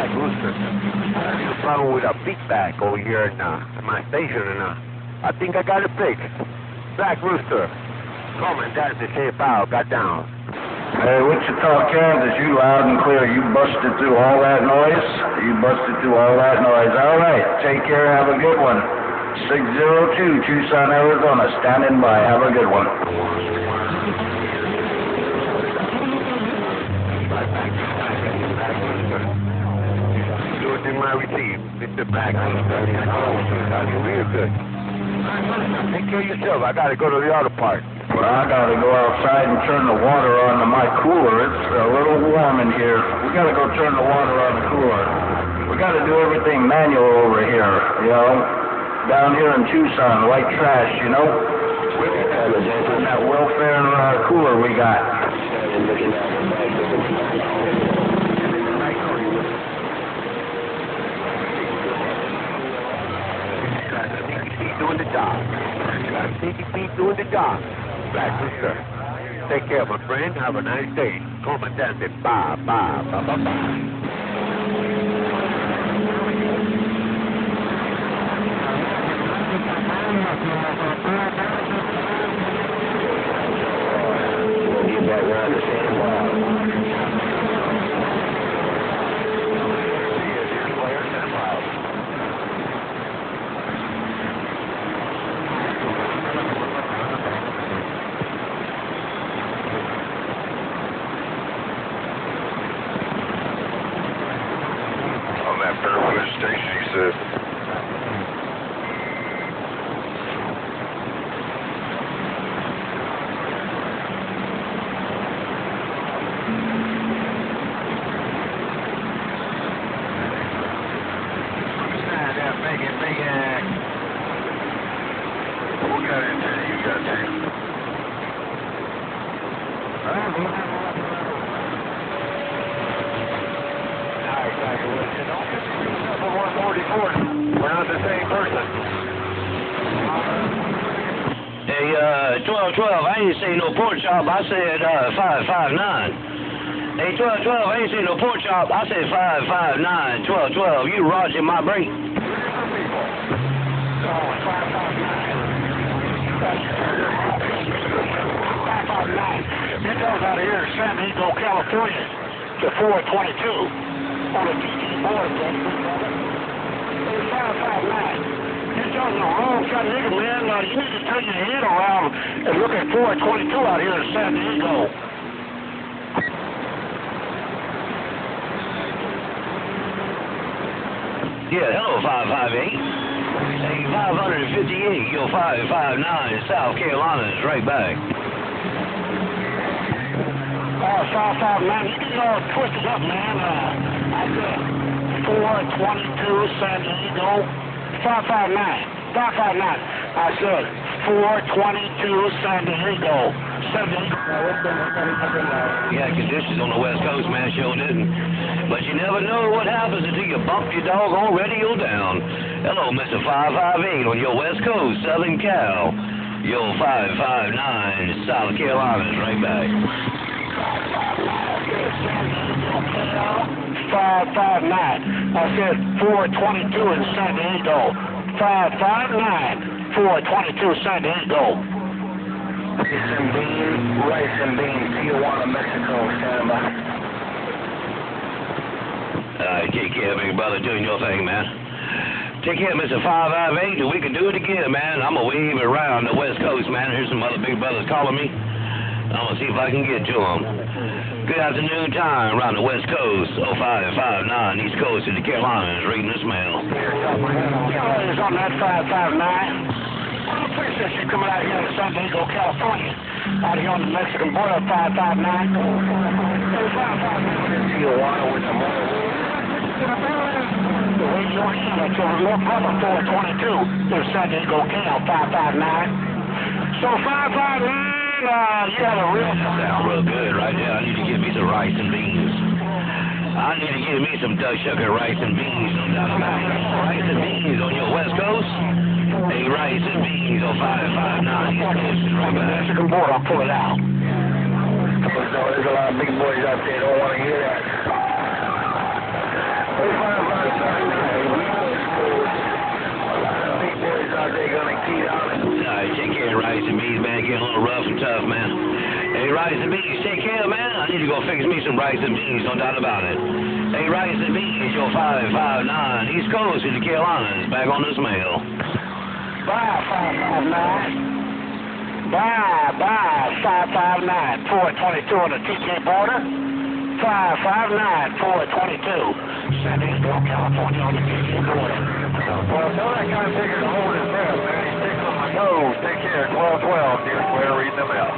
Black Rooster. I have a problem with a feedback over here in my station, and I think I got it fixed. Black Rooster, Commandant de Chepao got down. Hey, Wichita, Kansas, you loud and clear. You busted through all that noise? You busted through all that noise. All right, take care, have a good one. 602, Tucson, Arizona, standing by. Have a good one. In my receive, Mr. Black Rooster. Real good. Take care of yourself. I gotta go to the auto park. Well, I gotta go outside and turn the water on to my cooler. It's a little warm in here. We gotta go turn the water on the cooler. We gotta do everything manual over here, you know. Down here in Tucson, white trash, you know. And that welfare cooler we got. Doing the job. CDP doing the job. Black Rooster. Take care, my friend. Have a nice day. Comandante. Bye, bye, bye, bye, bye. We'll get that round the same while. Station, he said. What kind of antenna you got there? We're not the same person. Hey, 1212, I ain't seen no pork chop. I said 559. Hey, 1212, I ain't seen no pork chop. I said 559. 1212, you roger my break. 559. It goes out of here to San Diego, California to 422 on the DD board. 559. You're on the wrong side of Diego, man. You need to turn your head around and look at 422 out here in San Diego. Yeah, hello, 558. Hey, 558, yo, 559, South Carolina is right back. 559, you get all twisted up, man. I said 422 San Diego. 559. 559. I said 422 San Diego. Yeah, conditions on the West Coast, man, sure didn't. But you never know what happens until you bump your doggone radio down. Hello, Mr. 558 on your West Coast, Southern Cal. Yo, 559, South Carolina is right back. 559. I said 422 in San Diego. 559, 422 San Diego. Rice and beans, Tijuana, Mexico, stand by. Take care, big brother, doing your thing, man. Take care, Mr. 558, and we can do it again, man. I'm going to wave around the West Coast, man. Here's some other big brothers calling me. I'm going to see if I can get to them. Good afternoon time around the West Coast, 0559, East Coast of the Carolinas, reading this mail. It's on that 559. Appreciate you coming out here to San Diego, California. Out here on the Mexican border, 559. Tijuana with some more. Raise your hand at your little brother, 422. There's San Diego, Cal, 559. So 559. You had a real sound real good right now. I need to get me some rice and beans. I need to get me some duck sugar rice and beans. Rice and beans on your West Coast. Hey, rice and beans on 559 East Coast. Right back. Mexican border, I'll pull it out. There's a lot of big boys out there don't want to hear that. rice and beans, take care, man. I need to go fix me some rice and beans, no doubt about it. Hey, rice and beans, your 559, East Coast in the Carolinas, back on this mail. Bye, 559. Bye, 559, 422 on the TK border. 559, 422. San Diego, California on the TK border. Well, tell that guy Tigger to hold his breath, man. He's sticking on my nose. Take care. 1212. Dear Square, reading them out.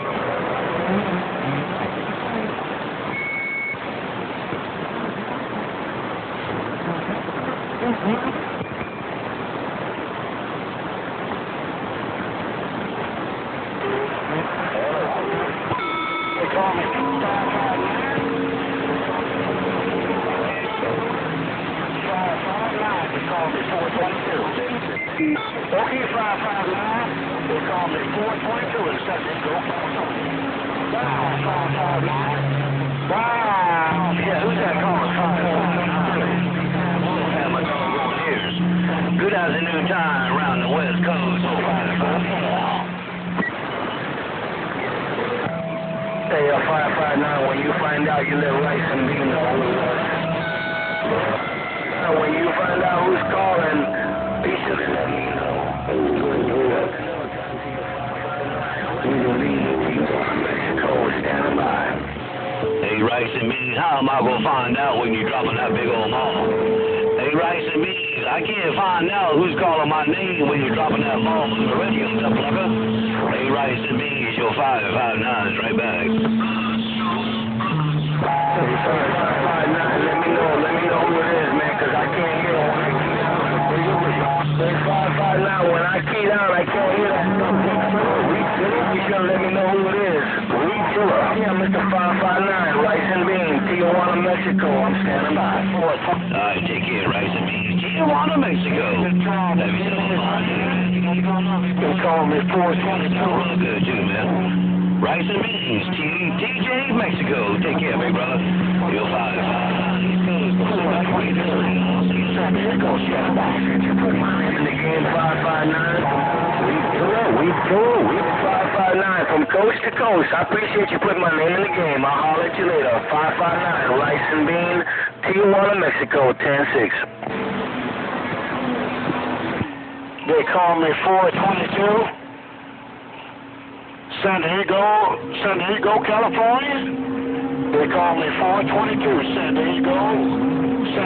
They call me 559. They call me 422. Okay, 559. They call me 422 in San Diego, California. Wow, 559. Wow. Yeah, who's that calling? 559. Good afternoon time around the West Coast. Hey, 559, when you find out, you let Rice and Bean know who it was. When you find out who's calling, be sure to let me know. We will leave Mexico standing by. Hey, Rice and Beans, how am I going to find out when you're dropping that big old ball? Hey, Rice and Beans, I can't find out who's calling my name when you're dropping that ball on the radio, sucker. Hey, Rice and Beans, your 559's right back. Hey, 559, let me know who it is, man, because I can't hear it. Hey, 559, when I key down, I can't hear that. You should let me know who it is. Yeah, Mr. 559, Rice and Beans, Tijuana, Mexico. I'm standing by. All right, take care, Rice and Beans. Tijuana, Mexico. Have you seen my They call me 422. Good, too, man. Rice and Beans, TJ, Mexico. Take care, big brother. You're 559. San Diego, stand by. In the game, 559. We 559 from coast to coast. I appreciate you putting my name in the game. I'll holler at you later. 559, Rice and Bean, Tijuana, Mexico, 10-6. They call me 422. San Diego, California. They call me 422. San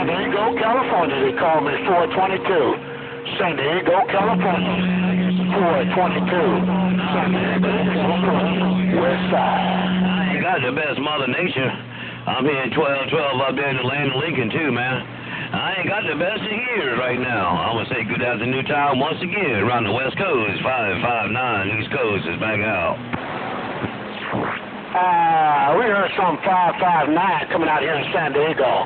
Diego, California. They call me 422. San Diego, California. 422. San Diego, California. West side. I ain't got the best Mother Nature. I'm here at 1212 up there in the land of Lincoln, too, man. I ain't got the best of years right now. I'm going to say good afternoon time once again around the West Coast. 559 East Coast is back out. We heard some 559 coming out here in San Diego.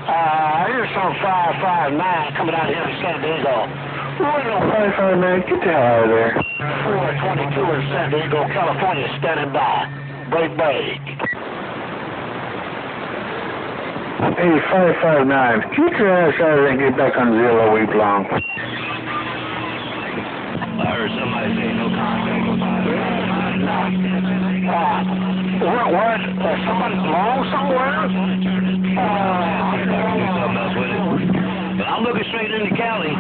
I heard some 559 coming out here in San Diego. What no 559? Get the hell out of there. 422 in San Diego, California, standing by. Break. Hey, 559, get your ass out of there and get back on zero week long. I heard somebody say no contact with 559. What? Somebody long somewhere? Do something else with it. But I'm looking straight into Cali.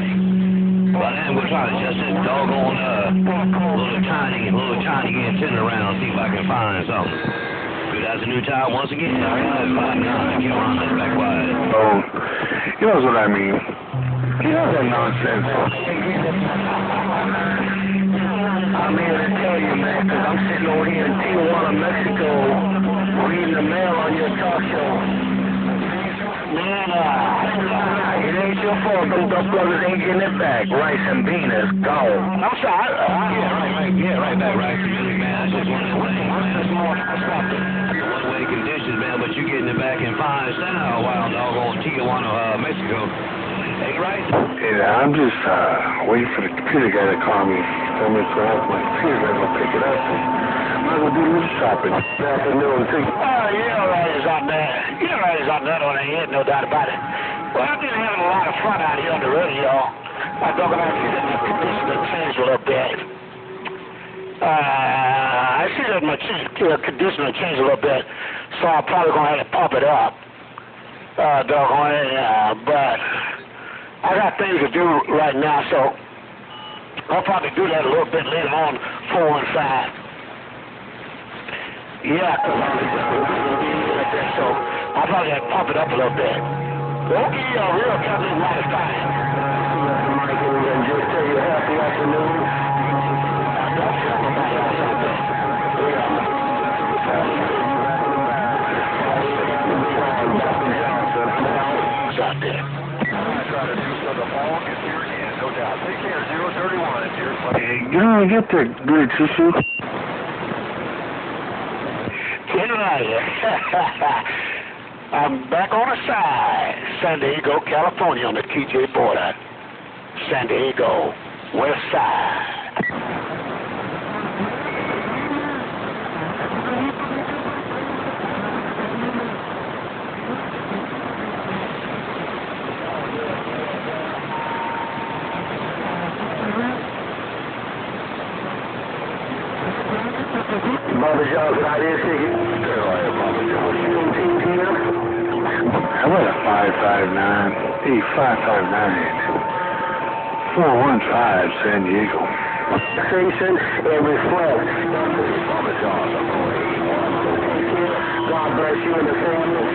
But I am going to try to adjust this doggone little tiny antenna around, see if I can find something. Good afternoon time once again. 559 Carolina's back wide. Oh, he knows what I mean. You know that nonsense. I'm here to tell you, man, because I'm sitting over here in Tijuana, Mexico, reading the mail on your talk show. Man, it ain't your fault. Them dumb brothers ain't getting it back. Rice and Bean is gone. I'm sorry. Yeah, right back, Rice and Bean, man. That's just one of the things, man. One-way conditions, man, but you're getting it back in fine style while doggone Tijuana, Mexico. Hey, Rice? Yeah, I'm just waiting for the computer guy to call me. Tell me to have my computer guy to pick it up. Might as well do a little shopping. Good afternoon, too. Right is out there. Right is out there on the head, no doubt about it. Well, I've been having a lot of fun out here on the radio. I'm talking about the conditions have changed a little bit. I see that my condition will change a little bit, so I'm probably going to have to pump it up. Doggone it, but I got things to do right now, so I'll probably do that a little bit later on, 415. Yeah, so I'll probably have to pump it up a little bit. Okay, real Captain Life time. Michael, and just tell you happy afternoon. Out there. Try to do so the ball gets here again, no doubt. Take care, 031. It's your You don't get the good tissue. Get out of here. I'm back on the side. San Diego, California on the TJ border. San Diego, west side. Bobby Johnson, I didn't see you. How about a 559? Hey, 559. 415 San Diego. Station and reflect. God bless you and the family.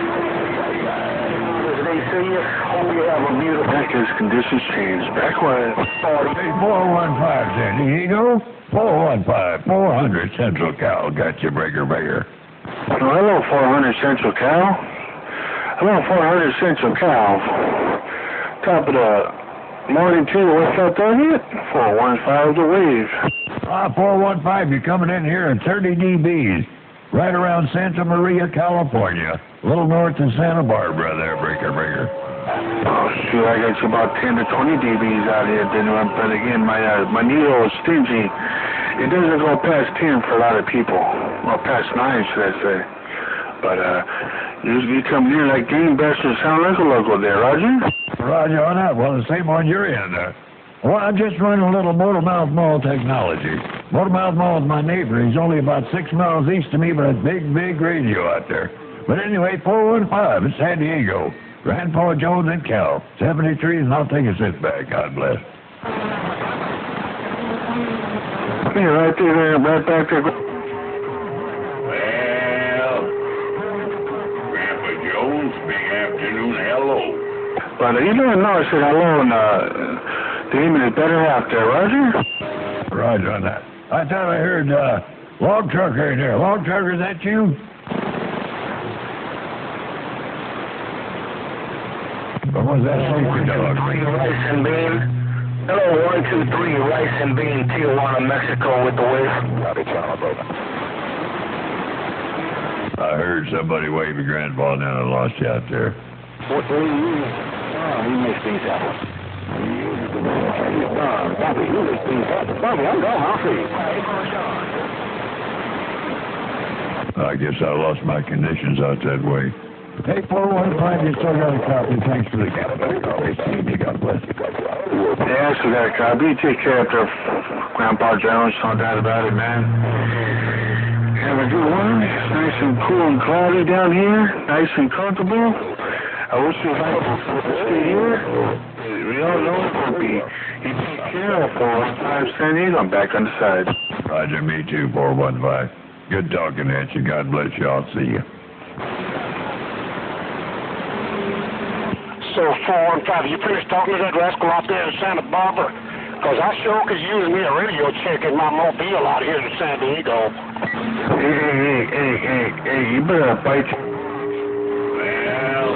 As they see you, hope you have a beautiful Back as conditions change. Back wide. 415 San Diego. 415 400 Central Cal. Got you, Breaker. Oh, hello, 400 Central Cal. Hello, 400 Central Cal. Top of the morning to the west out there yet? 415 the wave. 415, you're coming in here at 30 dBs. Right around Santa Maria, California. A little north of Santa Barbara there, Breaker. Oh, shoot, I got you about 10 to 20 dBs out here. But again, my needle is stingy. It doesn't go past 10 for a lot of people. Well, past 9, should I say. But, you come near like game busters, sound like a local there, Roger? Roger on that. Well, the same on your end there. Well, I'm just running a little motor-mouth mall technology. Motor-mouth mall is my neighbor. He's only about 6 miles east of me, but a big radio out there. But anyway, 415 in San Diego. Grandpa Jones and Cal. 73, and I'll take a sit back. God bless. Yeah, right there, right back there. Well, Grandpa Jones, big afternoon, hello. But you didn't know I said hello, and the name is better out there, Roger? Roger on that. I thought I heard log trucker in there. Log trucker, is that you? What was that safety dog? Rice and bean. Hello, 123, rice and bean, Tijuana, Mexico with the wave. I heard somebody wave a grandpa and then I lost you out there. What do you mean? Oh, he makes things happen. Bobby, you make things happen. Bobby, I'm gone. I'll see you. I guess I lost my conditions out that way. Hey, 415, you still got a copy. Thanks for the caliber. God bless you. Yeah, so got a copy. Take care of Grandpa Jones, no doubt about it, man. Have a good one. It's nice and cool and cloudy down here. Nice and comfortable. I wish you could stay here. We all know it will be. You take care of 415 San Diego. I'm back on the side. Roger, me too, 415. Good talking at you. God bless you. I'll see you. So, 415, you finished talking to that rascal out there in Santa Barbara? Because I sure could use me a radio check in my mobile out here in San Diego. Hey, you better bite. Well,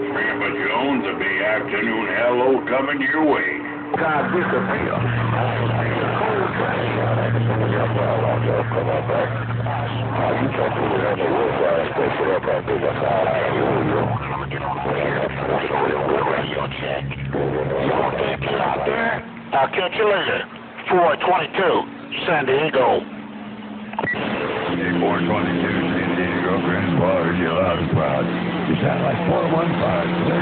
Grandpa Jones, a big afternoon, hello coming your way. God disappear. I'll catch you later. 422, San Diego. Hey, 422, San Diego, Grandpa, heard you loud and proud. You sound like 415.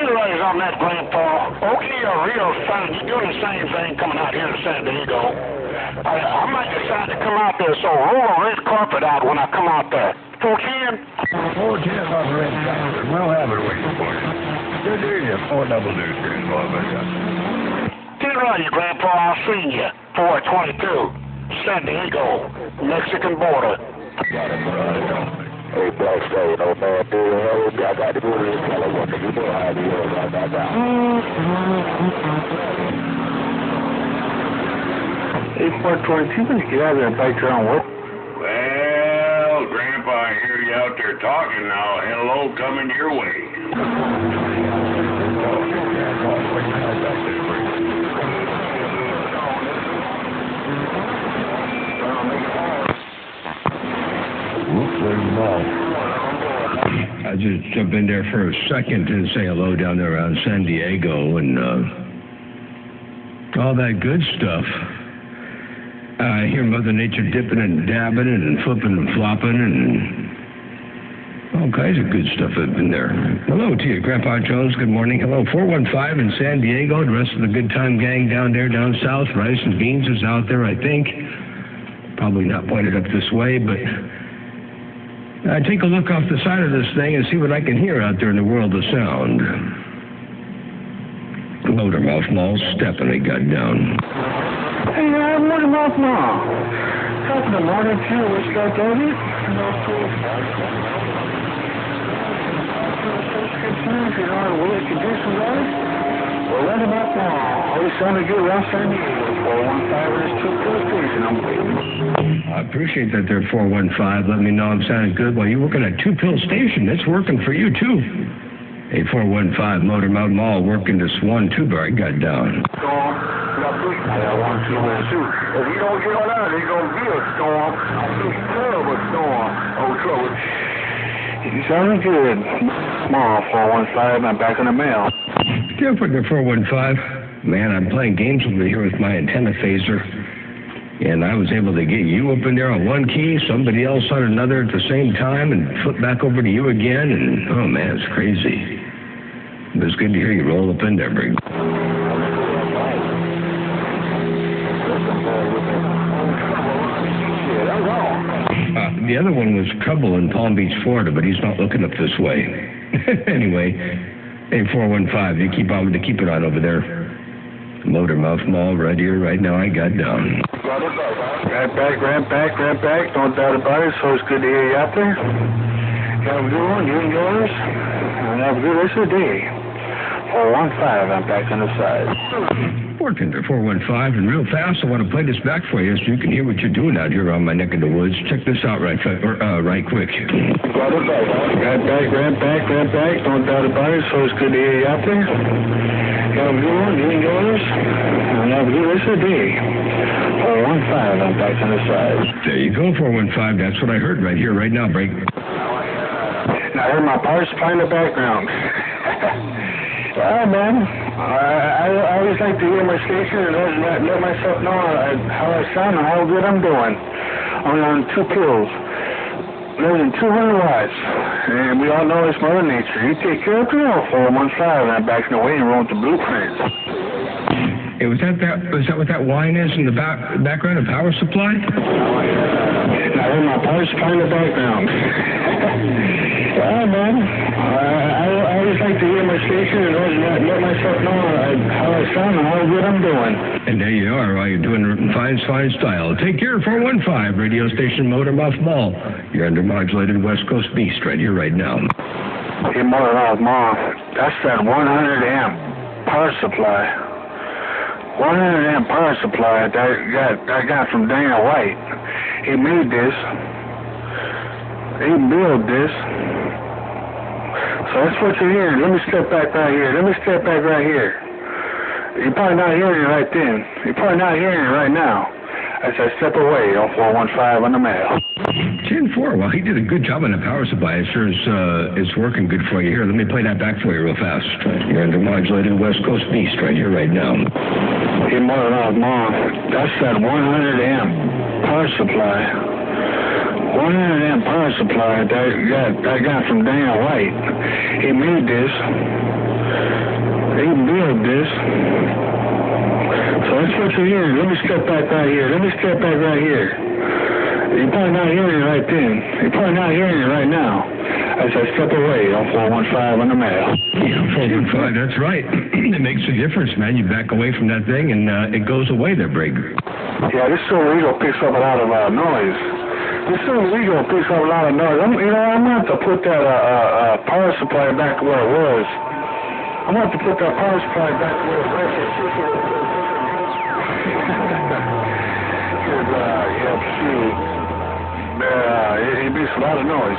T-Ray's on that, Grandpa. Okay, real fine. You do the same thing coming out here to San Diego. I might decide to come out there, so roll a red carpet out when I come out there. 410? 410 on the red carpet. We'll have it waiting for you. Good to hear you. 4 double deuce, Grandpa. T-Ray, Grandpa, I'll see you. 422, San Diego, Mexican border. Got it, brother. Hey, Black Stallion, old man, dude, I got to go to this California. You know how it is right now. Hey, 422, let's get out of there and bite your own work. Well, Grandpa, I hear you out there talking now. Hello coming your way. I just jump in there for a second and say hello down there around San Diego and all that good stuff. I hear Mother Nature dipping and dabbing and flipping and flopping and all kinds of good stuff up in there. Hello to you, Grandpa Jones. Good morning. Hello, 415 in San Diego. The rest of the Good Time gang down there, down south. Rice and Beans is out there, I think. Probably not pointed up this way, but I take a look off the side of this thing and see what I can hear out there in the world of sound. Motormouth Mall stepping it got down. Hey, Motormouth Mall. Top of the morning, too. What's that, David? You know, we could do some guys. Well, let him up now. Always sounded good around San Diego. 415 is 2 I'm waiting. I appreciate that there, 415. Let me know I'm sounding good. While you're working at 2 Pill Station, it's working for you, too. Hey, 415, Motor Mountain Mall, working this 1 2-bar I got down. Storm. I want to too. If you don't get on out, there's going to be a storm. I think terrible storm. Oh, trouble. You sounding good. Mall, 415. I'm back in the mail. Yeah, for the 415. Man, I'm playing games over here with my antenna phaser. And I was able to get you up in there on one key, somebody else on another at the same time, and flip back over to you again, and oh man, it's crazy. But it's good to hear you roll up in there, Brig. The other one was Trouble in Palm Beach, Florida, but he's not looking up this way. Anyway, hey, 415, you keep it on over there. Motormouth Mall right here, right now, I got down. Right back. No doubt about it. So it's good to hear you out there. Have a good one. You and yours. And have a good rest of the day. 415. I'm back on the side. Working there, 415, and real fast, I want to play this back for you so you can hear what you're doing out here on my neck of the woods. Check this out right quick. Right back. No doubt about it. So it's good to hear you out there. Have a good one. You and yours. And have a good rest of the day. 415, I'm back on the side. There you go, 415. That's what I heard right here, right now, Break. Now, I heard my power supply in the background. Well, man, I always like to hear my station and let myself know how I sound and how good I'm doing. I'm on 2 pills, more than 200 watts, and we all know it's Mother Nature. You take care of it all, 415, and I'm back in the waiting room with the blueprints. Hey, was that what that whine is in the background of power supply? I heard my power supply in the background. Well, man, I always like to hear my station and let myself know how I sound and how good I'm doing. And there you are, while you're doing it in fine style. Take care, 415, radio station Motormouth Mall. You're under modulated West Coast Beast right here, right now. Hey, Motormouth Mall, that's that 100 amp power supply. 100 amp power supply that I got from Daniel White. He made this. He built this. So that's what you're hearing. Let me step back right here. You're probably not hearing it right then. You're probably not hearing it right now. As I step away on 415 on the mail. 10-4. Well, he did a good job on the power supply. It sure is, it's working good for you. Here, let me play that back for you real fast. You're under modulated West Coast Beast right here, right now. Hey, Mom, that's that 100 amp power supply. 100 amp power supply that I got from Daniel White. He made this. They can build this. So that's what you're hearing. Let me step back right here. You're probably not hearing it right then. You're probably not hearing it right now. As I step away on 415 on the mail. Yeah, 415, that's right. It makes a difference, man. You back away from that thing and it goes away there, Breaker. Yeah, this Silver Eagle picks up a lot of noise. This Silver Eagle picks up a lot of noise. I'm going to have to put that power supply back where it was. I'm going to have to put that power supply back where it was. It makes a lot of noise.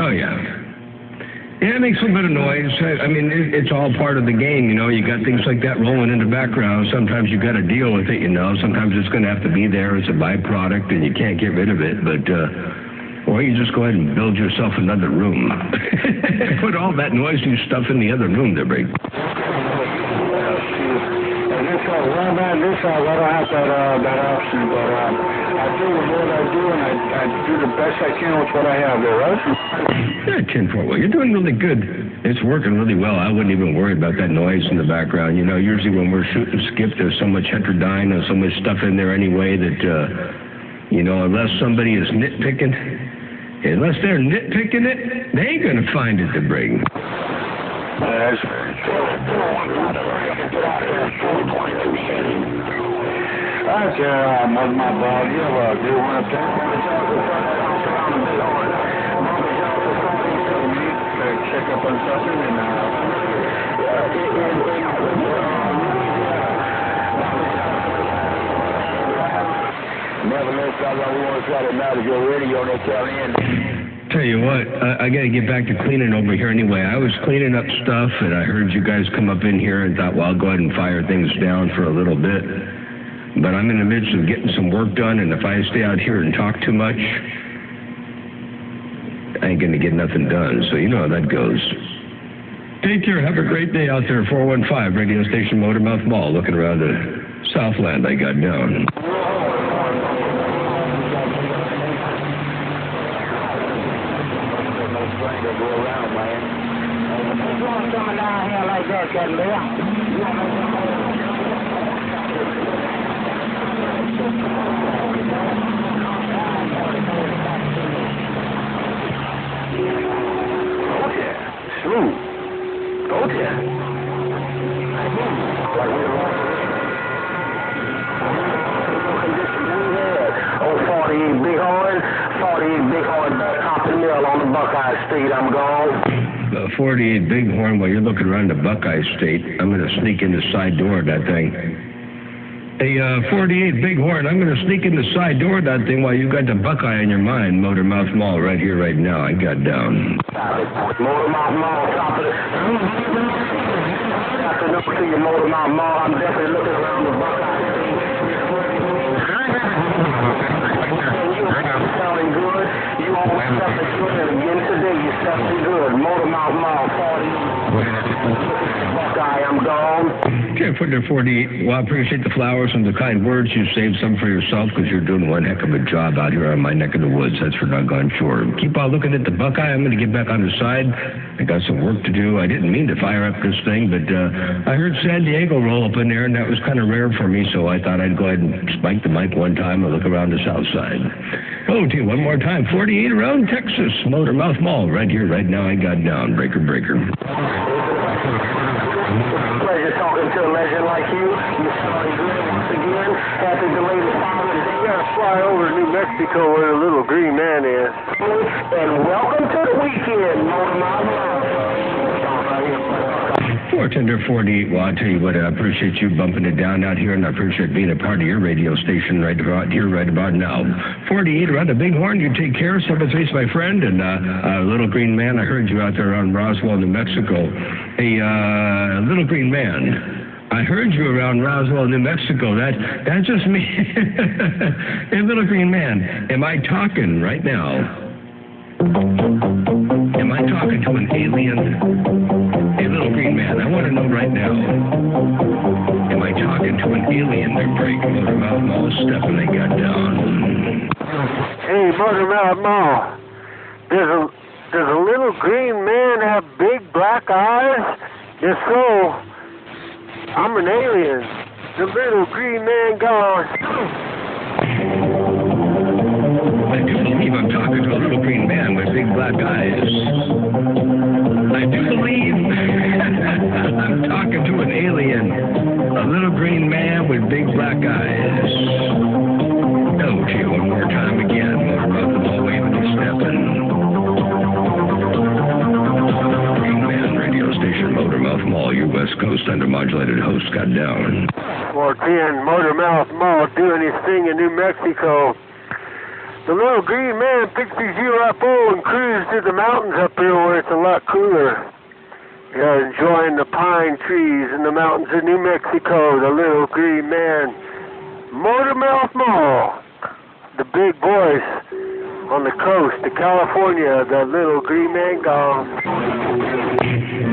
Oh, yeah. Yeah, it makes a bit of noise. I mean, it's all part of the game, you know. You got things like that rolling in the background. Sometimes you got to deal with it, you know. Sometimes it's going to have to be there as a byproduct, and you can't get rid of it. But, or you just go ahead and build yourself another room. Put all that noisy stuff in the other room there, Break. This I don't have that option, but I do what I do, and I do the best I can with what I have there, right? Yeah, 10-4. Well, you're doing really good. It's working really well. I wouldn't even worry about that noise in the background. You know, usually when we're shooting skip, there's so much heterodyne and so much stuff in there anyway that, you know, unless somebody is nitpicking it, they ain't going to find it to bring. That's was my ball. You want to check up on something and nevertheless, I want to try to now to get radio on that tail end. Tell you what, I got to get back to cleaning over here anyway. I was cleaning up stuff, and I heard you guys come up in here and thought, well, I'll go ahead and fire things down for a little bit. But I'm in the midst of getting some work done, and if I stay out here and talk too much, I ain't going to get nothing done. So you know how that goes. Take care. Have a great day out there. 415 radio station Motormouth Mall. Looking around the Southland I got down. I'm gone. 48 Bighorn, while you're looking around the Buckeye State, I'm going to sneak in the side door of that thing. Hey, 48 Bighorn, I'm going to sneak in the side door of that thing while you got the Buckeye in your mind. Motormouth Mall right here, right now. I got down. Motormouth Mall, top of the... Afternoon to you, Motormouth Mall. I'm definitely looking around the Buckeye State. Sounding good. You always something good, and again today you sounding good. Motormouth Mall, 40. Buckeye, I'm gone. Okay, put there 48. Well, I appreciate the flowers and the kind words. You saved some for yourself because you're doing one heck of a job out here on my neck of the woods. That's for doggone sure. Keep on looking at the Buckeye. I'm going to get back on the side. I got some work to do. I didn't mean to fire up this thing, but I heard San Diego roll up in there, and that was kind of rare for me, so I thought I'd go ahead and spike the mic one time and look around the south side. Oh, gee, one more time. 48 around Texas. Motormouth Mall. Right here, right now. I got down. Breaker. Pleasure talking to a legend like you. You're starting good once again. Happy belated Father's Day. You gotta fly over to New Mexico where the little green man is. And welcome to the weekend, Motormouth Mall. 448. Well, I'll tell you what, I appreciate you bumping it down out here, and I appreciate being a part of your radio station right about here, right about now. 48 around the Bighorn. You take care. Sympathies, my friend. And Little Green Man, I heard you out there on Roswell, New Mexico. Hey, Little Green Man, I heard you around Roswell, New Mexico. That's just me. Hey, Little Green Man, am I talking right now? Am I talking to an alien? Hey, Little Green Man, I want to know right now. Am I talking to an alien? They're breaking Motormouth Mall stepping they got down. Hey, Motormouth Mall. Does a little green man have big black eyes? If so, I'm an alien. The little green man gone. I do believe I'm talking to a little green man with big black eyes. I do believe I'm talking to an alien. A little green man with big black eyes. Hello to you one more time again. Motormouth and all waving and stepping. Green Man Radio Station, Motormouth Mall, your West Coast undermodulated host got down. 410 Motormouth Mall doing his thing in New Mexico. The little green man picks his UFO and cruises to the mountains up here where it's a lot cooler. Yeah, enjoying the pine trees in the mountains of New Mexico, the little green man. Motormouth Mall, the big voice on the coast of California, the little green man gone.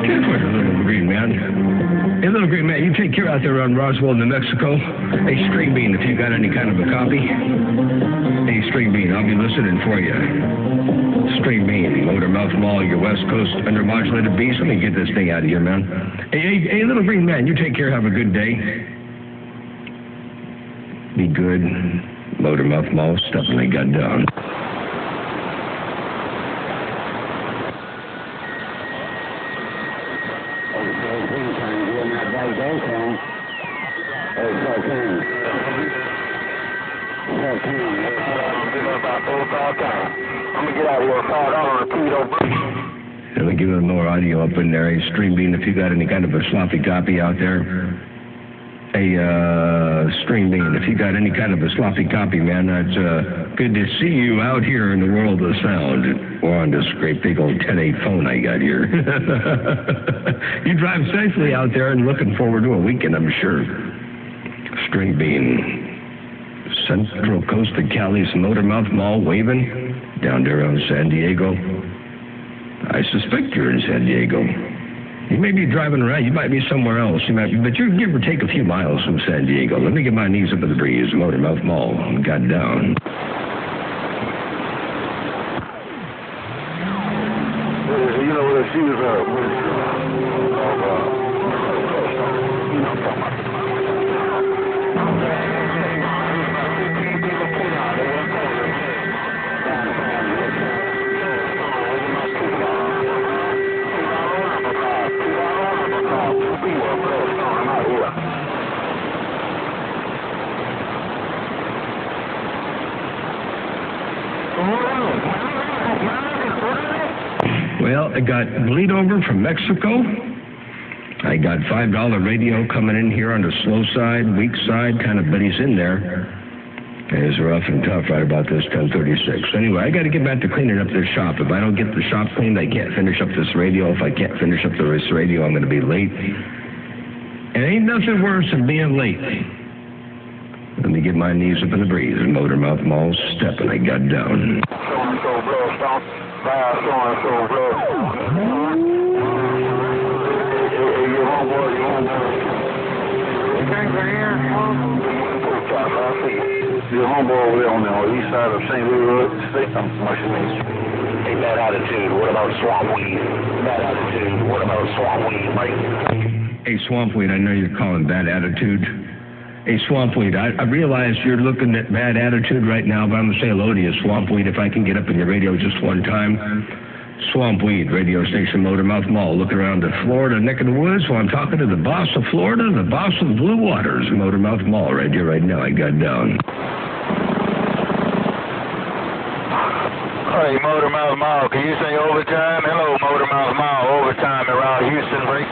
Guess what, little green man? Hey, little green man, you take care out there on Roswell, New Mexico. Hey, String Bean, if you got any kind of a copy. Hey, String Bean, I'll be listening for you. String Bean, Motormouth Mall, your West Coast undermodulated beast. Let me get this thing out of here, man. Hey, little green man, you take care, have a good day. Be good. Motormouth Mall, stuffing they got down. Let me give it more audio up in there. Hey, String Bean, if you got any kind of a sloppy copy out there. Hey, String Bean, if you got any kind of a sloppy copy, man, it's good to see you out here in the world of sound. Or on this great big old 10-8 phone I got here. You drive safely out there and looking forward to a weekend, I'm sure. String Bean. Central Coast of Cali's Motormouth Mall waving down there on San Diego. I suspect you're in San Diego. You may be driving around. You might be somewhere else. But you give or take a few miles from San Diego. Let me get my knees up in the breeze. Motormouth Mall got down. You know what she was Well, I got bleed over from Mexico. I got $5 radio coming in here on the slow side, weak side, kind of, but he's in there. It's rough and tough right about this 10:36. Anyway, I got to get back to cleaning up this shop. If I don't get the shop cleaned, I can't finish up this radio. If I can't finish up this radio, I'm going to be late. And ain't nothing worse than being late. Let me get my knees up in the breeze. Motormouth Mall stepping. I got down. Your homeboy over there on the east side of St. Louis Road, say something commercial. Hey, Bad Attitude, what about swamp weed? Bad Attitude, what about swamp weed, Mike? Hey, Swamp Weed, I know you're calling Bad Attitude. Hey, Swamp Weed, I realize you're looking at Bad Attitude right now, but I'm going to say hello to you, Swamp Weed, if I can get up in your radio just one time. Swamp Weed, radio station Motormouth Mall, looking around the Florida neck of the woods while I'm talking to the boss of Florida, the boss of the Blue Waters, Motormouth Mall, right here, right now. I got down. Hey, Motormouth Mall, can you say overtime? Hello, Motormouth Mall, overtime around Houston, break.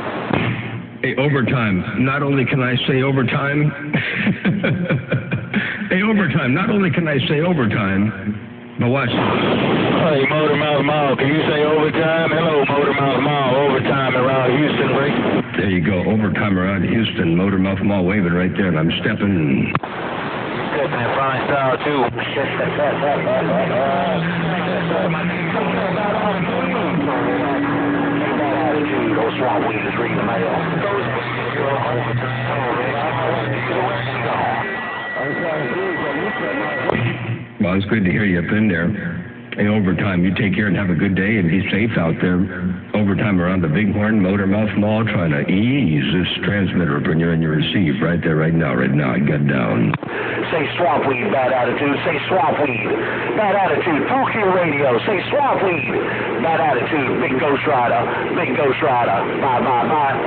Hey, overtime. Not only can I say overtime. Hey, overtime. Not only can I say overtime, but watch. Hey, Motormouth Mall, can you say overtime? Hello, Motormouth Mall, overtime around Houston, break. There you go, overtime around Houston, Motormouth Mall waving right there, and I'm stepping. Stepping in fine style, too. Swamp Weed is reading the mail. Well, it's good to hear you up in there. Hey, Overtime, you take care and have a good day and be safe out there. Overtime around the Bighorn Motormouth Mall, trying to ease this transmitter up when you're in your receive. Right there, right now, I got down. Say swamp weed, bad attitude. Say swamp weed, bad attitude. Talk your radio. Say swamp weed, bad attitude. Big Ghost Rider, big Ghost Rider. Bye, bye, bye.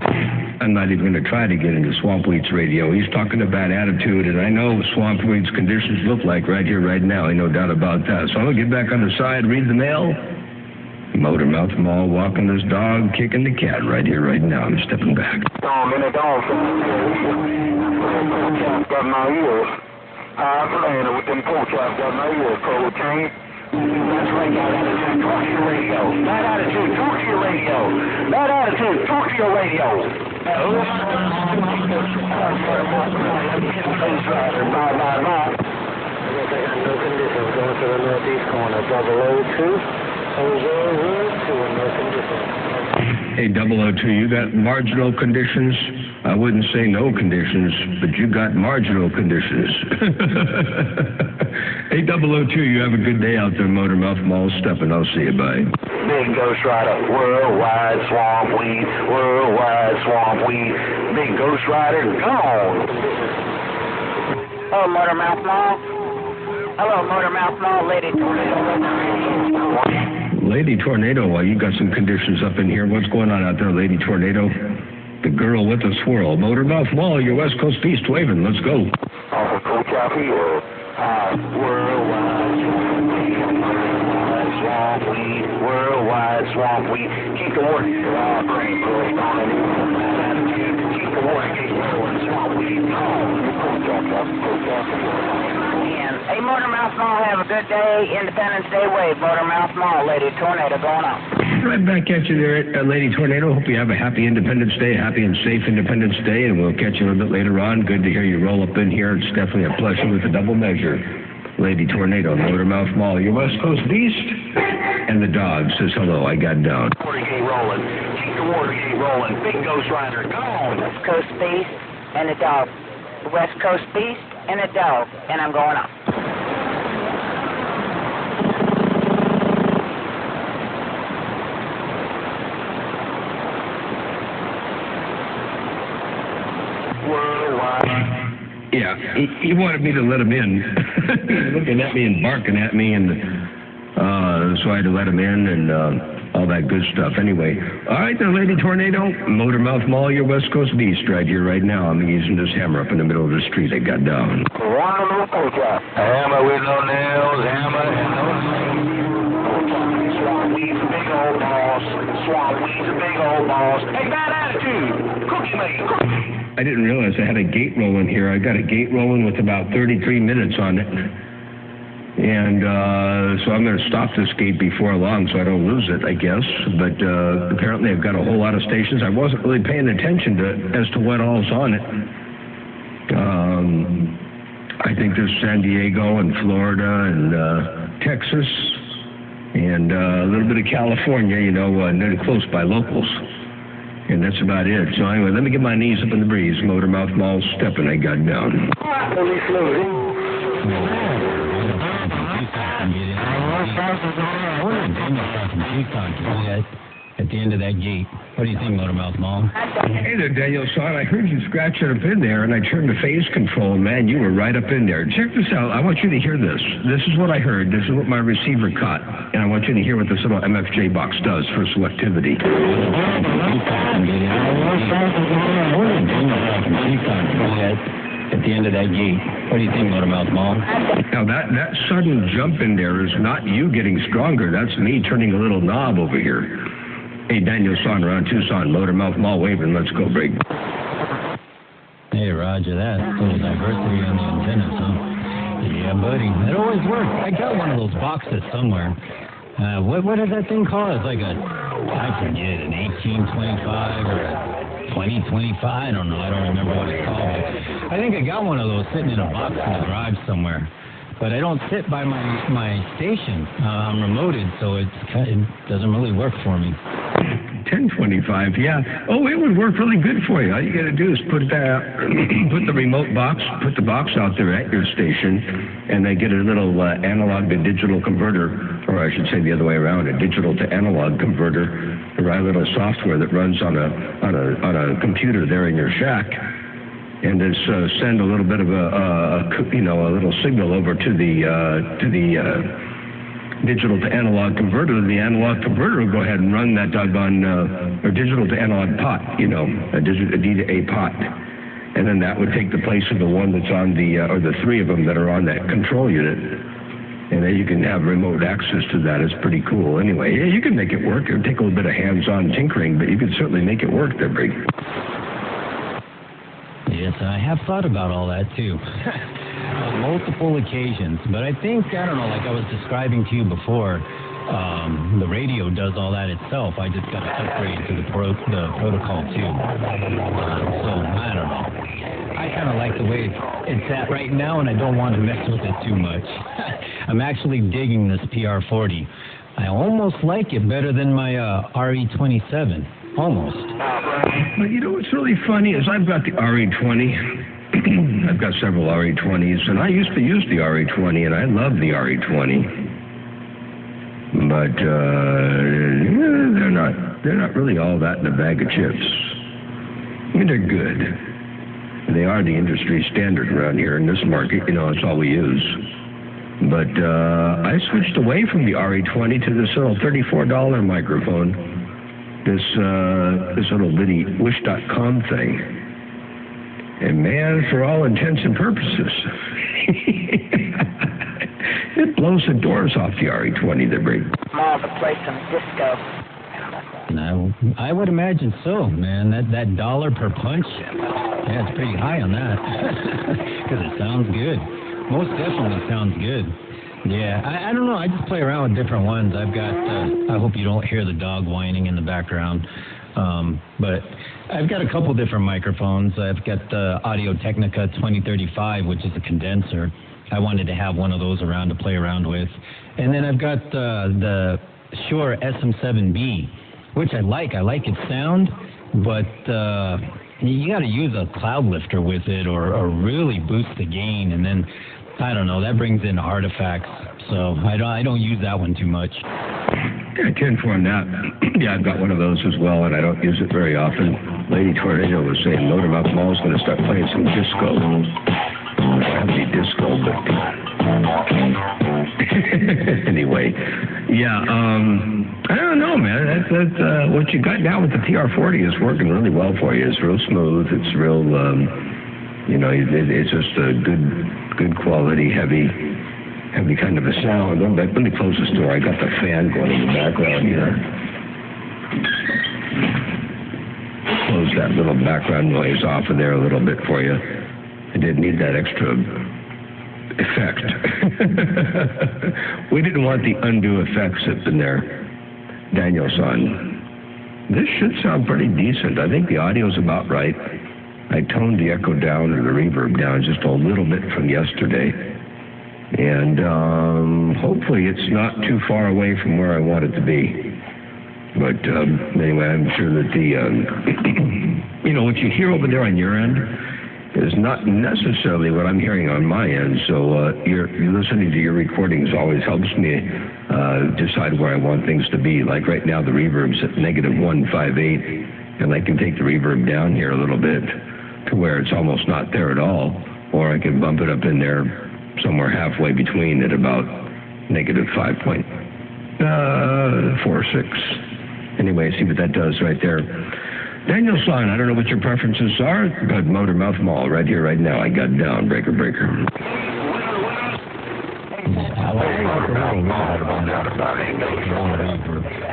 I'm not even going to try to get into Swampweed's radio. He's talking about attitude, and I know Swampweed's conditions look like right here, right now. Ain't no doubt about that. So I'm going to get back on the side, read the mail. Motormouth Mall, walking this dog, kicking the cat right here, right now. I'm stepping back. In the dog. Got my ears. I'm playing with them pork chops. Got my ears cold chain. That's right, bad attitude, talk to your radio. Bad attitude, talk to your radio. Bad attitude, talk to your radio. Bye, bye, bye. I got no conditions going to the northeast corner. 002, no conditions. Hey, 002, you got marginal conditions? I wouldn't say no conditions, but you got marginal conditions. Hey, 002, you have a good day out there, Motormouth Mall. Stepping, I'll see you, bye. Big Ghost Rider, worldwide swamp weed, worldwide swamp weed. Big Ghost Rider, gone. Hello, Motormouth Mall. Hello, Motormouth Mall, Lady Tornado. Lady Tornado, well, you got some conditions up in here. What's going on out there, Lady Tornado? The girl with the swirl. Motormouth Mall, your West Coast Beast waving. Let's go. Off of Coach out here. Worldwide swamp weed, worldwide swamp weed. Keep the water. Keep the water gate rolling, swamp weed. Hey, Motormouth Mall, have a good day. Independence Day wave. Motormouth Mall, Lady Tornado going up. Right back at you there, Lady Tornado. Hope you have a happy Independence Day, happy and safe Independence Day, and we'll catch you a little bit later on. Good to hear you roll up in here. It's definitely a pleasure with a double measure. Lady Tornado, Motormouth Mall, your West Coast Beast, and the dog says hello. I got down. Water gate rolling. Keep the water gate rolling. Big Ghost Rider, gone. West Coast Beast and a dog. The West Coast Beast and a dog, and I'm going up. Yeah, he wanted me to let him in. He was looking at me and barking at me, and so I had to let him in and all that good stuff. Anyway, all right, there, Lady Tornado. Motormouth Mall, your West Coast Beast right here, right now. I'm using this hammer up in the middle of the street. I got down. Hammer with no nails, hammer and no nails. Swamp weed's a big old boss. Swamp weed's a big old boss. Hey, bad attitude. Cookie mate. I didn't realize I had a gate rolling here. I got a gate rolling with about 33 minutes on it. And so I'm going to stop this gate before long so I don't lose it, I guess. But apparently I've got a whole lot of stations. I wasn't really paying attention as to what all's on it. I think there's San Diego and Florida and Texas and a little bit of California, you know, close by locals. And that's about it. So anyway, let me get my knees up in the breeze. Motormouth Mall stepping. I got down. At the end of that gate. What do you think, Motormouth Mall? Hey there, Danielsan. I heard you scratching up in there, and I turned to phase control, and man, you were right up in there. Check this out. I want you to hear this. This is what I heard. This is what my receiver caught. And I want you to hear what this little MFJ box does for selectivity. At the end of that gate. What do you think, Motormouth Mall? Now, that sudden jump in there is not you getting stronger. That's me turning a little knob over here. Hey, Danielsan around Tucson, Motormouth Mall waving. Let's go, break. Hey, roger that. A little diversity on the antennas, huh? Yeah, buddy. It always works. I got one of those boxes somewhere. What is that thing called? It's like I forget, an 1825 or a 2025. I don't know. I don't remember what it's called. But I think I got one of those sitting in a box in the garage somewhere. But I don't sit by my station. I'm remoted, so it doesn't really work for me. 1025, yeah. Oh, it would work really good for you. All you got to do is put the remote box, put the box out there at your station, and they get a little analog to digital converter, or I should say the other way around, a digital to analog converter, a little software that runs on a computer there in your shack, and it's send a little bit of a little signal over to the digital to analog converter. The analog converter will go ahead and run that doggone or digital to analog pot, a D to A pot, and then that would take the place of the one that's on the or the three of them that are on that control unit, and then you can have remote access to that. It's pretty cool. Anyway, yeah, you can make it work. It would take a little bit of hands-on tinkering, but you can certainly make it work there, Brig. Yes, I have thought about all that too. On multiple occasions, but I think, I don't know, like I was describing to you before, the radio does all that itself. I just got to upgrade to the protocol too. So, I don't know. I kind of like the way it's at right now, and I don't want to mess with it too much. I'm actually digging this PR40. I almost like it better than my RE27. Almost. But you know what's really funny is I've got the RE20. I've got several RE20s, and I used to use the RE20, and I love the RE20. But they're not really all that in a bag of chips. I mean, they're good. They are the industry standard around here in this market. It's all we use. But I switched away from the RE20 to this little $34 microphone. This little bitty wish.com thing. And man, for all intents and purposes, it blows the doors off the RE20 they bring. Mall to play some disco. I would imagine so, man. That dollar per punch, yeah, it's pretty high on that. Because it sounds good. Most definitely sounds good. Yeah, I don't know. I just play around with different ones. I've got, I hope you don't hear the dog whining in the background. But I've got a couple different microphones. I've got the Audio-Technica 2035, which is a condenser. I wanted to have one of those around to play around with. And then I've got the Shure SM7B, which I like. I like its sound, but you got to use a cloud lifter with it or really boost the gain. And then, I don't know, that brings in artifacts. So I don't use that one too much. Yeah, 10 for that. Yeah, I've got one of those as well, and I don't use it very often. Lady Tornado was saying Motormouth Mall's going to start playing some disco. I don't have any disco, but anyway, yeah. I don't know, man. That's what you got now with the PR40 is working really well for you. It's real smooth. It's real, it's just a good quality, heavy kind of a sound. Let me close this door. I got the fan going in the background here. Close that little background noise off of there a little bit for you. I didn't need that extra effect. We didn't want the undue effects up in there. Danielsan. This should sound pretty decent. I think the audio's about right. I toned the echo down or the reverb down just a little bit from yesterday. And hopefully it's not too far away from where I want it to be. But anyway, I'm sure that the, what you hear over there on your end is not necessarily what I'm hearing on my end. So you're listening to your recordings always helps me decide where I want things to be. Like right now, the reverb's at -158, and I can take the reverb down here a little bit to where it's almost not there at all, or I can bump it up in there somewhere halfway between at about -5.46. Anyway, see what that does right there. Danielsan, I don't know what your preferences are, but Motormouth Mall right here, right now. I got down, breaker.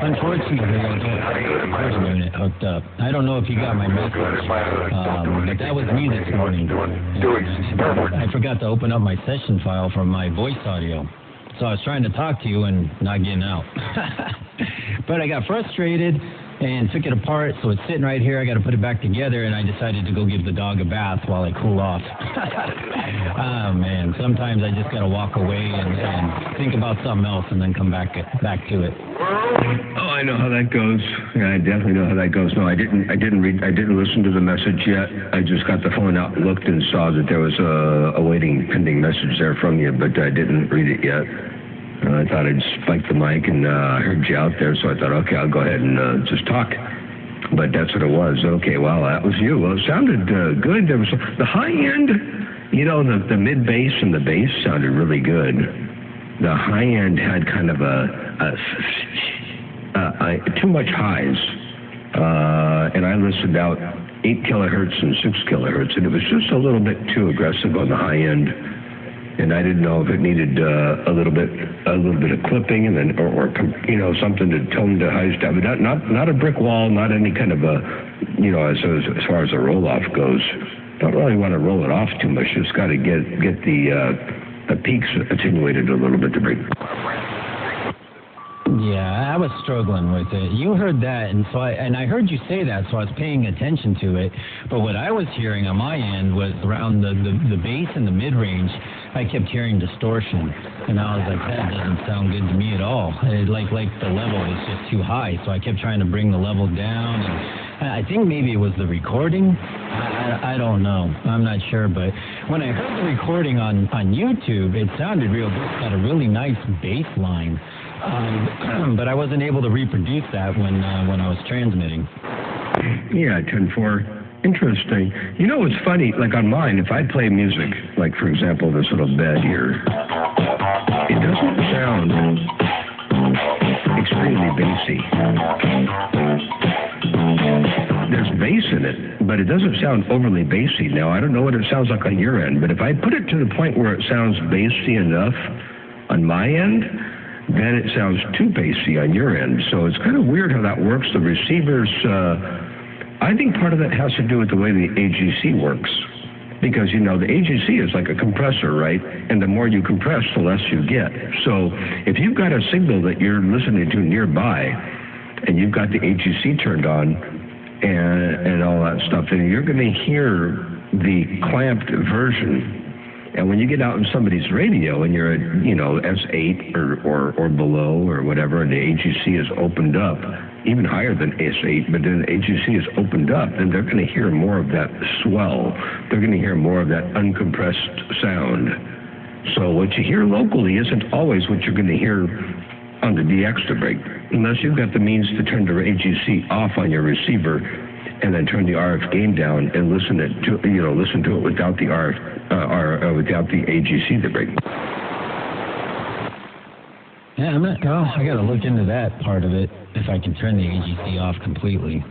Unfortunately, I don't have a unit hooked up. I don't know if you got my message, but that was me this morning. I forgot to open up my session file from my voice audio. So I was trying to talk to you and not getting out. But I got frustrated, and took it apart, so it's sitting right here. I got to put it back together, and I decided to go give the dog a bath while I cool off. Oh, man, sometimes I just got to walk away and think about something else and then come back to it. Oh, I know how that goes. Yeah, I definitely know how that goes. No, I didn't listen to the message yet. I just got the phone out, looked, and saw that there was a waiting pending message there from you, but I didn't read it yet. I thought I'd spike the mic, and I heard you out there, so I thought, okay, I'll go ahead and just talk. But that's what it was. Okay, well, that was you. Well, it sounded good. There was the high end, you know, the mid bass and the bass sounded really good. The high end had kind of too much highs, and I listened out 8 kilohertz and 6 kilohertz, and it was just a little bit too aggressive on the high end. And I didn't know if it needed a little bit of clipping, and then or you know, something to tone the highs down. But not a brick wall, not any kind of a, you know, as far as the roll off goes. Don't really want to roll it off too much. Just got to get the peaks attenuated a little bit to bring. Yeah, I was struggling with it. You heard that, and so I heard you say that, so I was paying attention to it. But what I was hearing on my end was around the bass and the mid-range, I kept hearing distortion, and I was like, that doesn't sound good to me at all. Like the level was just too high, so I kept trying to bring the level down. And I think maybe it was the recording. I don't know. I'm not sure, but when I heard the recording on YouTube, it sounded real good. It had a really nice bass line. But I wasn't able to reproduce that when I was transmitting. Yeah, 10-4. Interesting. You know what's funny? Like on mine, if I play music, like for example this little bed here, it doesn't sound extremely bassy. There's bass in it, but it doesn't sound overly bassy. Now, I don't know what it sounds like on your end, but if I put it to the point where it sounds bassy enough on my end, then it sounds too bassy on your end. So it's kind of weird how that works. The receivers, I think part of that has to do with the way the AGC works. Because, you know, the AGC is like a compressor, right? And the more you compress, the less you get. So if you've got a signal that you're listening to nearby, and you've got the AGC turned on, and all that stuff, then you're going to hear the clamped version. And when you get out in somebody's radio and you're at, you know, S8 or below or whatever, and the AGC is opened up, even higher than S8, but then the AGC is opened up, then they're going to hear more of that swell. They're going to hear more of that uncompressed sound. So what you hear locally isn't always what you're going to hear on the DX break, unless you've got the means to turn the AGC off on your receiver and then turn the RF gain down and listen to it without the without the AGC to break. Yeah, I got to look into that part of it, if I can turn the AGC off completely.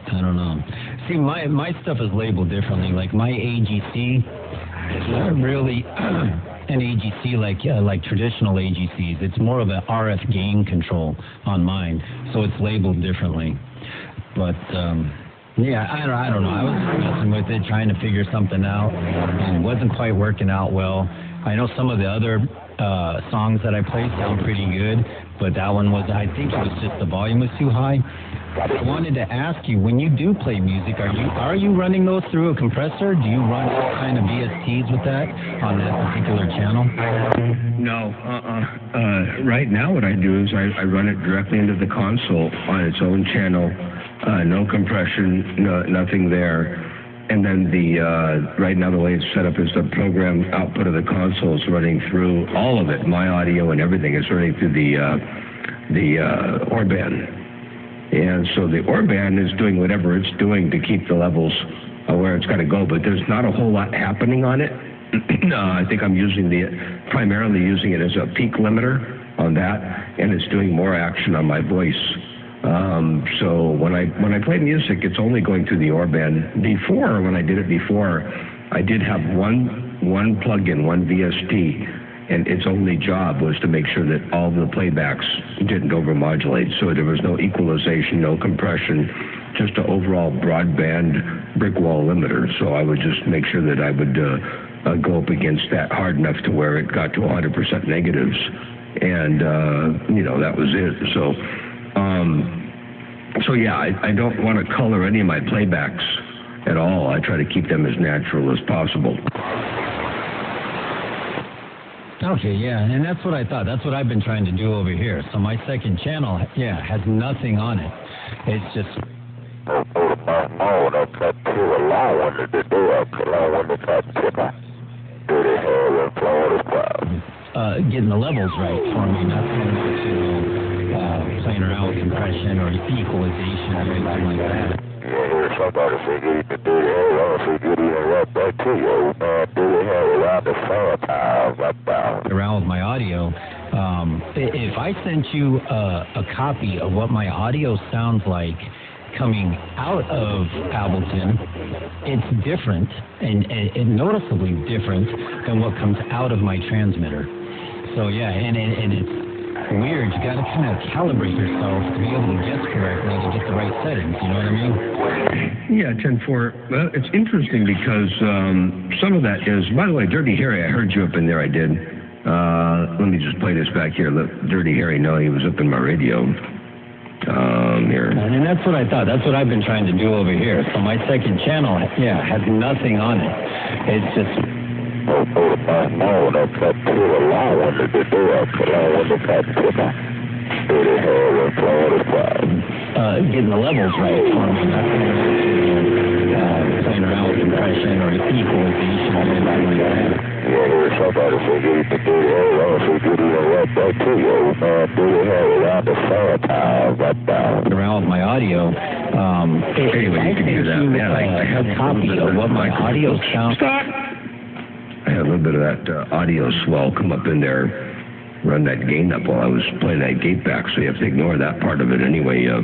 I don't know. See, my stuff is labeled differently. Like my AGC is not really an AGC like traditional AGCs. It's more of an RF gain control on mine, so it's labeled differently. But yeah, I don't know. I was messing with it, trying to figure something out, and it wasn't quite working out well. I know some of the other songs that I played sound pretty good, but that one was, I think it was just the volume was too high. I wanted to ask you, when you do play music, are you running those through a compressor? Do you run all kind of VSTs with that on that particular channel? No. Right now what I do is I run it directly into the console on its own channel. No compression, nothing there. And then right now the way it's set up is the program output of the console is running through all of it. My audio and everything is running through the Orban. And so the Orban is doing whatever it's doing to keep the levels where it's got to go, but there's not a whole lot happening on it. I think I'm primarily using it as a peak limiter on that, and it's doing more action on my voice. So when I play music, it's only going through the Orban. Before, when I did it before, I did have one plug-in, one VST, and its only job was to make sure that all the playbacks didn't overmodulate. So there was no equalization, no compression, just an overall broadband brick wall limiter. So I would just make sure that I would go up against that hard enough to where it got to 100% negatives. And, that was it. So So yeah, I don't want to color any of my playbacks at all. I try to keep them as natural as possible. Okay, yeah, and that's what I thought. That's what I've been trying to do over here. So my second channel, yeah, has nothing on it. It's just... getting the levels right for me, not too much playing around with compression or equalization or anything like that. Yeah, somebody said get the dirty hair, I said get in right back to you, old man, dirty hair around the summertime, right down. Around with my audio, if I sent you a copy of what my audio sounds like coming out of Ableton, it's different and noticeably different than what comes out of my transmitter. So yeah, and it's weird. You got to kind of calibrate yourself to be able to guess correctly to get the right settings. You know what I mean? Yeah, 10-4. Well, it's interesting because some of that is. By the way, Dirty Harry, I heard you up in there. I did. Let me just play this back here. Let Dirty Harry know he was up in my radio. Here. And that's what I thought. That's what I've been trying to do over here. So my second channel, yeah, has nothing on it. It's just... getting the levels right for me, not playing around with compression or equalization or anything like that. Yeah, somebody said get the dirty hair, I said get in right back to you, old man, dirty hair around the summertime, right down. Around with my audio, anyway, you can do that. Man, I have a copy of what my audio sounds. Stop! I had a little bit of that audio swell come up in there, run that gain up while I was playing that gate back, so you have to ignore that part of it anyway. Yeah,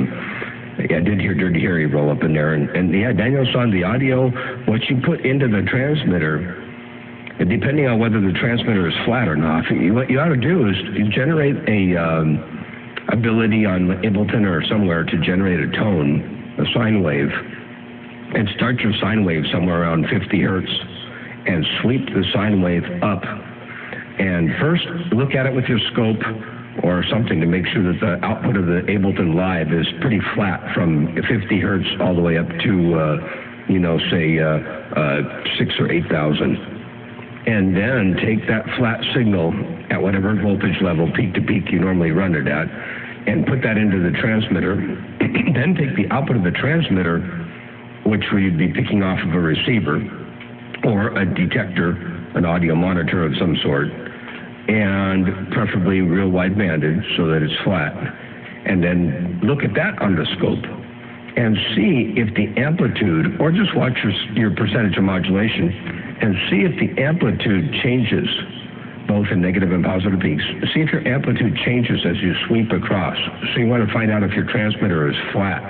I did hear Dirty Harry roll up in there, and yeah, Danielsan, the audio, what you put into the transmitter, and depending on whether the transmitter is flat or not, what you ought to do is you generate a ability on Ableton or somewhere to generate a tone, a sine wave, and start your sine wave somewhere around 50 hertz, and sweep the sine wave up. And first, look at it with your scope or something to make sure that the output of the Ableton Live is pretty flat from 50 hertz all the way up to, say 6,000 or 8,000. And then take that flat signal at whatever voltage level, peak to peak you normally run it at, and put that into the transmitter. Then take the output of the transmitter, which we'd be picking off of a receiver or a detector, an audio monitor of some sort, and preferably real wide-banded so that it's flat. And then look at that on the scope and see if the amplitude, or just watch your percentage of modulation, and see if the amplitude changes, both in negative and positive peaks. See if your amplitude changes as you sweep across. So you want to find out if your transmitter is flat.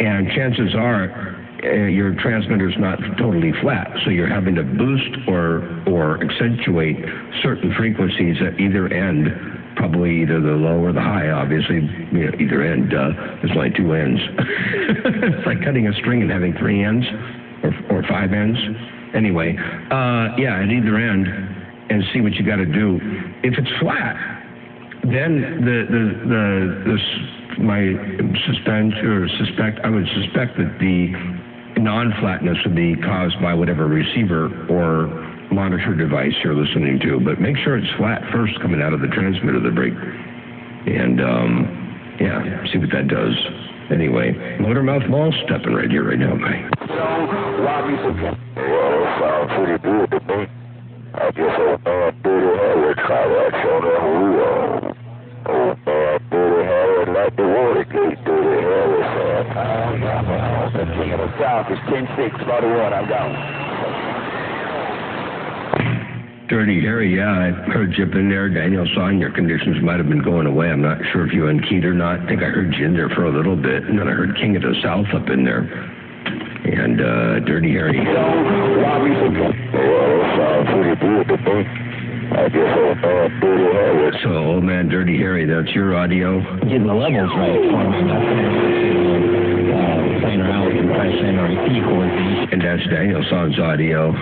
And chances are your transmitter is not totally flat, so you're having to boost or accentuate certain frequencies at either end, probably either the low or the high, obviously, either end. There's only two ends. It's like cutting a string and having three ends or five ends. Anyway, yeah, at either end, and see what you got to do. If it's flat, then I would suspect that the non-flatness would be caused by whatever receiver or monitor device you're listening to. But make sure it's flat first coming out of the transmitter of the break. And, yeah, see what that does. Anyway, Motormouth Mall stepping right here, right now, man. Sounds pretty good to me. I guess old man Dirty Harry try that on that wheel. Old man Dirty Harry like the Watergate Dirty Harry said. The king of the South is 10-6-41. I'm gone. Dirty Harry, yeah, I heard you up in there. Danielsan, your conditions might have been going away. I'm not sure if you unkeyed or not. I think I heard you in there for a little bit, and then I heard King of the South up in there. And Dirty Harry. So, old man Dirty Harry, that's your audio? Getting the levels right for me, not playing around with compression or equalization. And that's Danielsan's audio.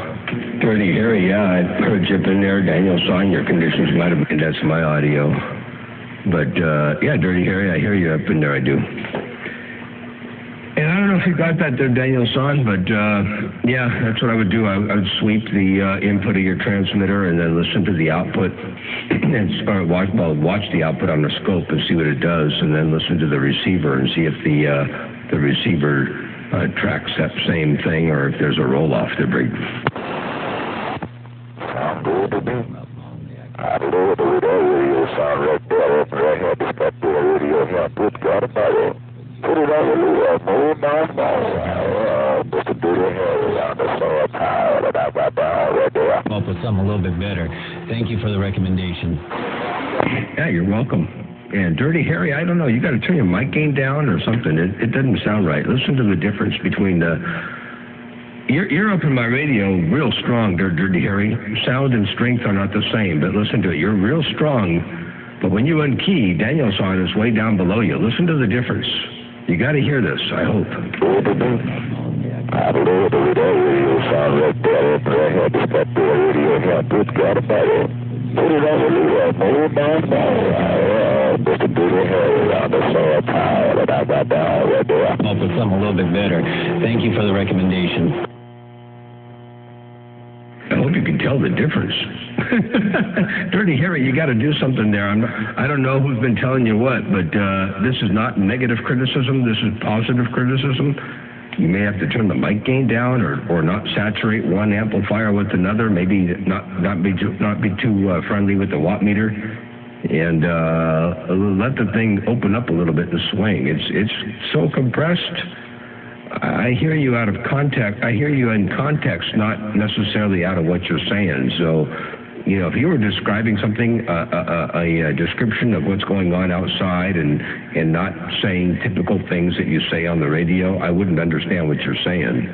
Dirty Harry, yeah, I heard you up in there. Danielsan, your conditions might have been, that's my audio. But, yeah, Dirty Harry, I hear you up in there, I do. if you got that there, Danielsan, but yeah, that's what I would do. I would sweep the input of your transmitter and then listen to the output and watch the output on the scope and see what it does, and then listen to the receiver and see if the receiver tracks that same thing or if there's a roll-off debris. Sound good to me. I love the way that radio sound right there. I had to stop the radio here. Good God about it. Put it on the lid, more mouth, Mr. Dirty Harry on the solar power that I got down right there. Come up with something a little bit better. Thank you for the recommendation. Yeah, you're welcome. And Dirty Harry, I don't know, you got to turn your mic gain down or something. It doesn't sound right. Listen to the difference between the... You're up in my radio real strong, Dirty Harry. Sound and strength are not the same, but listen to it. You're real strong, but when you unkey, Danielsan is way down below you. Listen to the difference. You got to hear this, I hope. I love the way that radio sound right there. I had to stop the radio here. Good God about it. Put it on the lid, more mouth, Mr. Dirty Harry on the solar power that I got down right there. Come up with something a little bit better. Thank you for the recommendation. I hope you can tell the difference. Dirty Harry, you got to do something there. I don't know who's been telling you what, but this is not negative criticism. This is positive criticism. You may have to turn the mic gain down or not saturate one amplifier with another. Maybe not be too friendly with the watt meter, and let the thing open up a little bit and swing. It's so compressed. I hear you out of context. I hear you in context, not necessarily out of what you're saying. So, you know, if you were describing something, a description of what's going on outside and not saying typical things that you say on the radio, I wouldn't understand what you're saying.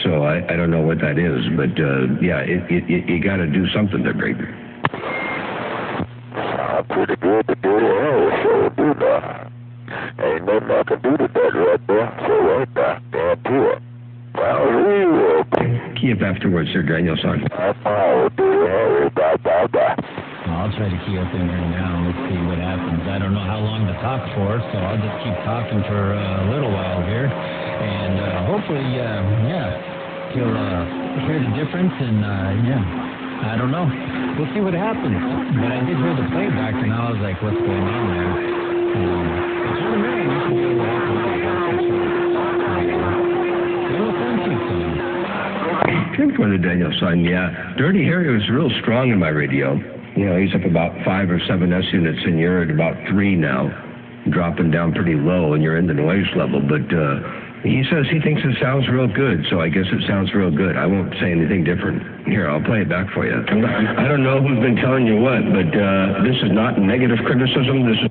So I don't know what that is, but yeah, you got to do something there, baby. Sound pretty good to do it. Sure do that. Ain't nothing I can do to that right there. So right there, damn to it. Well, real. Key up afterwards, Sir Danielsan. I'll try to key up in there now. Let's see what happens. I don't know how long to talk for, so I'll just keep talking for a little while here. And hopefully, yeah, he'll hear the difference. And, yeah, I don't know. We'll see what happens. But I did hear the playback, and I was like, what's going on there? Tim for the Danielsan, yeah. Dirty Harry was real strong in my radio. You know, he's up about 5 or 7 S units, and you're at about 3 now, dropping down pretty low, and you're in the noise level. But he says he thinks it sounds real good, so I guess it sounds real good. I won't say anything different. Here, I'll play it back for you. I don't know who's been telling you what, but this is not negative criticism. This is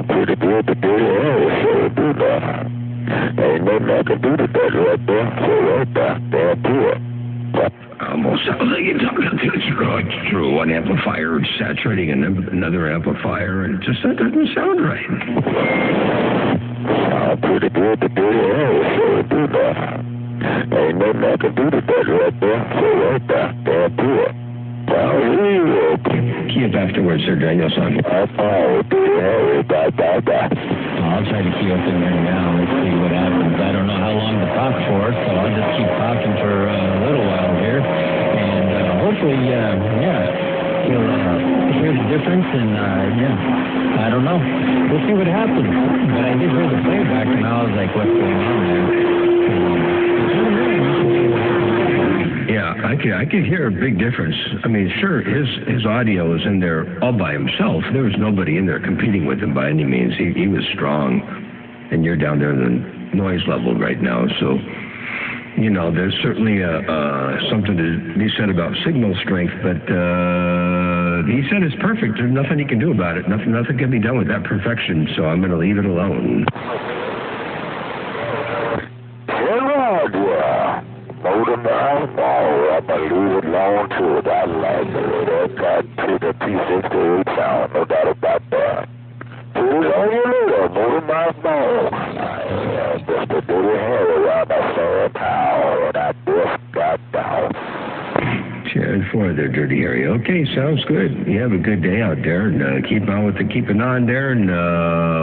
pretty good to do it. Sure do that. Ain't nothing I can do to that right there. So right there, damn to it. Almost sounds like you're talking to it's true. One amplifier saturating another amplifier, and that doesn't sound right. Sound pretty good to do it. Sure do that. Ain't nothing I can do to that right there. So right there, damn to it. Key up afterwards, Sir Danielsan. I'll try to key up in there now. Let's see what happens. I don't know how long to talk for, so I'll just keep talking for a little while here. And hopefully, yeah, he'll hear the difference. And, yeah, I don't know. We'll see what happens. But I did hear the playback, and I was like, what's going on there? Yeah, I could hear a big difference. I mean, sure, his audio is in there all by himself. There was nobody in there competing with him by any means. He was strong, and you're down there in the noise level right now. So, you know, there's certainly something to be said about signal strength, but he said it's perfect. There's nothing he can do about it. Nothing can be done with that perfection, so I'm going to leave it alone. I'm going to leave it alone to it. I like it. That the P68 sound, no doubt about that. Put it on your little, move my phone. Just a Dirty Harry around my solar power, and I just got down. 10-4 there, Dirty Harry. Okay, sounds good. You have a good day out there, and keep on with the keeping on there, and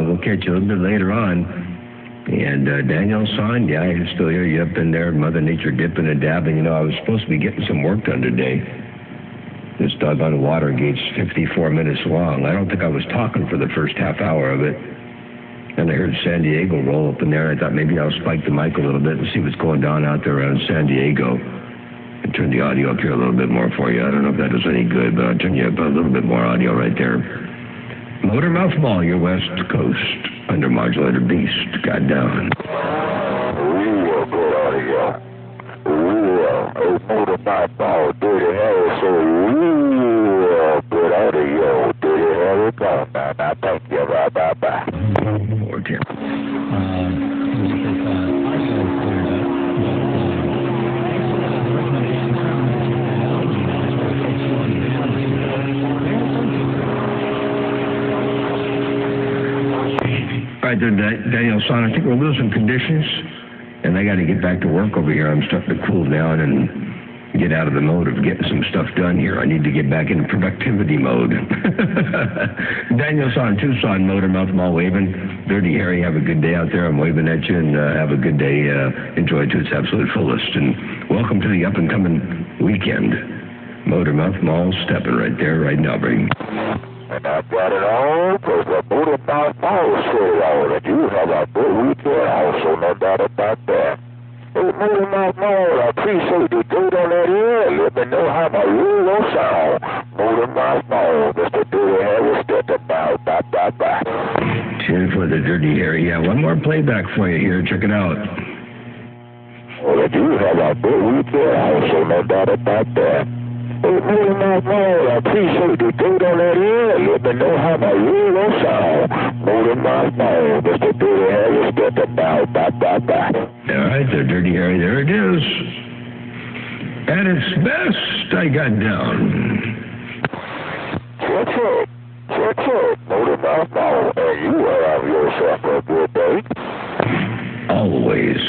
we'll catch you a little bit later on. And Danielsan, yeah, I still hear you up in there, Mother Nature dipping and dabbing. You know, I was supposed to be getting some work done today. This doggone water gate's 54 minutes long. I don't think I was talking for the first half hour of it. And I heard San Diego roll up in there. I thought maybe I'll spike the mic a little bit and see what's going down out there around San Diego. And turn the audio up here a little bit more for you. I don't know if that does any good, but I'll turn you up a little bit more audio right there. Motormouth Mall, your West Coast undermodulator beast. Got down. Ooh, good audio. Ooh, Motormouth Mall, Dirty Harry, so good audio. Dirty Harry, come on. I thank you. Bye. Or 10. All right, there, Danielsan, I think we're losing conditions, and I got to get back to work over here. I'm starting to cool down and get out of the mode of getting some stuff done here. I need to get back into productivity mode. Danielsan, Tucson, Motormouth Mall waving. Dirty Harry, have a good day out there. I'm waving at you, and have a good day. Enjoy it to its absolute fullest. And welcome to the up-and-coming weekend. Motormouth Mall stepping right there, right now, baby. And I've got it all because the Motormouth Mall said all that you have a good weekend also, no doubt about that. Hey, Motormouth Mall, I appreciate the date on that air. Let me know how my real sound. Motormouth Mall, Mr. Dirty Harry, step about. Bye. 10 for the Dirty Harry. Yeah, one more playback for you here. Check it out. Well, I do have a good weekend also, no doubt about that. Hey, Motormouth Mall, I appreciate the date on that air. Let me know how my real sound. Motormouth Mall, Mr. Dirty Harry, step about. Bye. All right, there, Dirty Harry. There it is. At its best, I got down. Check it. Motormouth Mall, and you will have yourself a good day. Always.